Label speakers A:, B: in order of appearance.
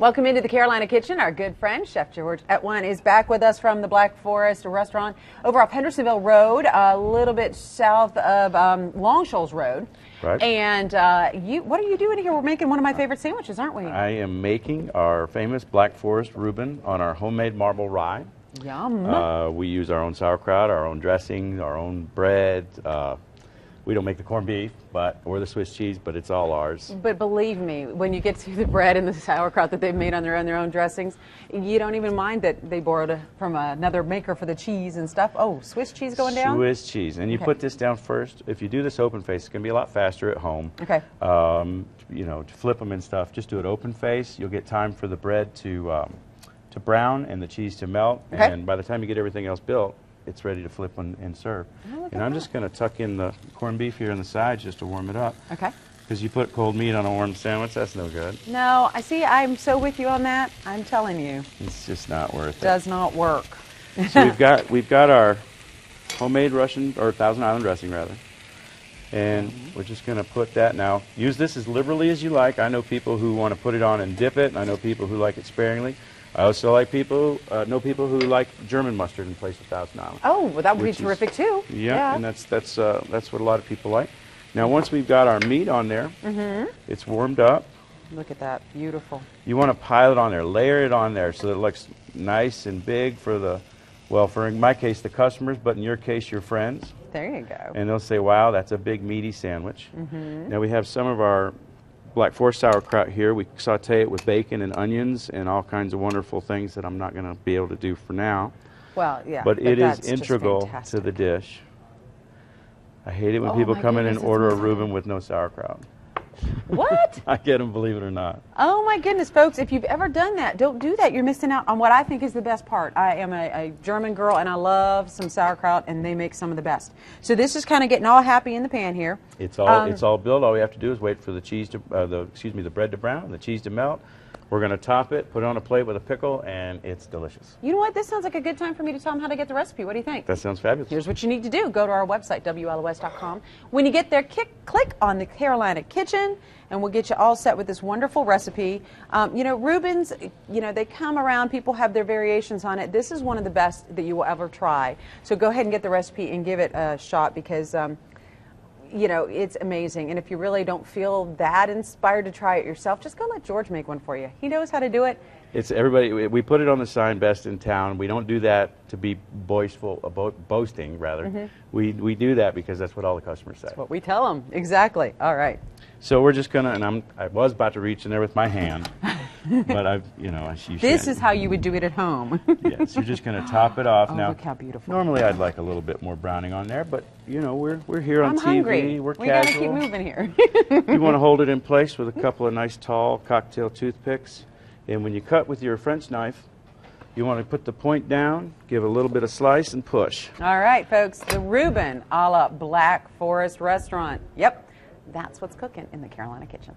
A: Welcome into the Carolina Kitchen. Our good friend, Chef George Ettwein, is back with us from the Black Forest restaurant over off Hendersonville Road, a little bit south of Long Shoals Road.
B: Right.
A: And what are you doing here? We're making one of my favorite sandwiches, aren't we?
B: I am making our famous Black Forest Reuben on our homemade marble rye.
A: Yum.
B: We use our own sauerkraut, our own dressing, our own bread. We don't make the corned beef or the Swiss cheese, but it's all ours.
A: But believe me, when you get to the bread and the sauerkraut that they've made on their own dressings, you don't even mind that they borrowed from another maker for the cheese and stuff. Oh, Swiss cheese going down?
B: Swiss cheese. And you put this down first. If you do this open face, it's going to be a lot faster at home.
A: Okay.
B: You know, to flip them and stuff, just do it open face. You'll get time for the bread to brown and the cheese to melt.
A: Okay.
B: And by the time you get everything else built, it's ready to flip and serve.
A: Oh,
B: and I'm just going to tuck in the corned beef here on the sides just to warm it up.
A: Okay.
B: Because you put cold meat on a warm sandwich, that's no good.
A: No, I see. I'm so with you on that. I'm telling you.
B: It's just not worth it.
A: Does not work.
B: So we've got our homemade Russian, or Thousand Island dressing rather. And we're just going to put that now. Use this as liberally as you like. I know people who want to put it on and dip it, and I know people who like it sparingly. I also like know people who like German mustard in place of Thousand Island.
A: Oh, well, that would be terrific too.
B: Yeah, and that's what a lot of people like. Now, once we've got our meat on there, it's warmed up.
A: Look at that, beautiful.
B: You want to pile it on there, layer it on there so that it looks nice and big for in my case, the customers, but in your case, your friends.
A: There you go.
B: And they'll say, wow, that's a big meaty sandwich. Now we have some of our Black Forest sauerkraut here. We saute it with bacon and onions and all kinds of wonderful things that I'm not going to be able to do for now.
A: Well, yeah.
B: But it is integral to the dish. I hate it when people come in and order a Reuben with no sauerkraut.
A: What?
B: I get them, believe it or not.
A: Oh my goodness, folks, if you've ever done that, don't do that. You're missing out on what I think is the best part. I am a German girl and I love some sauerkraut, and they make some of the best. So this is kind of getting all happy in the pan here.
B: It's all built. All we have to do is wait for the cheese to the bread to brown, the cheese to melt. We're going to top it, put it on a plate with a pickle, and it's delicious.
A: You know what? This sounds like a good time for me to tell them how to get the recipe. What do you think?
B: That sounds fabulous.
A: Here's what you need to do. Go to our website, WLOS.com. When you get there, click on the Carolina Kitchen, and we'll get you all set with this wonderful recipe. You know, Reubens, they come around. People have their variations on it. This is one of the best that you will ever try. So go ahead and get the recipe and give it a shot because it's amazing. And if you really don't feel that inspired to try it yourself, just go let George make one for you. He knows how to do it.
B: It's everybody. We put it on the sign, best in town. We don't do that to be boasting, rather. We do that because that's what all the customers say.
A: That's what we tell them. Exactly. All right.
B: So we're just gonna, and I was about to reach in there with my hand, but
A: This is how you would do it at home.
B: Yes, you're just gonna top it off.
A: Oh,
B: now,
A: look how beautiful.
B: Normally I'd like a little bit more browning on there, but we're here on
A: I'm
B: TV.
A: Hungry.
B: We're
A: we
B: casual.
A: gotta keep moving here.
B: You want to hold it in place with a couple of nice tall cocktail toothpicks, and when you cut with your French knife, you want to put the point down, give a little bit of slice, and push.
A: All right, folks, the Reuben a la Black Forest restaurant. Yep. That's what's cooking in the Carolina Kitchen.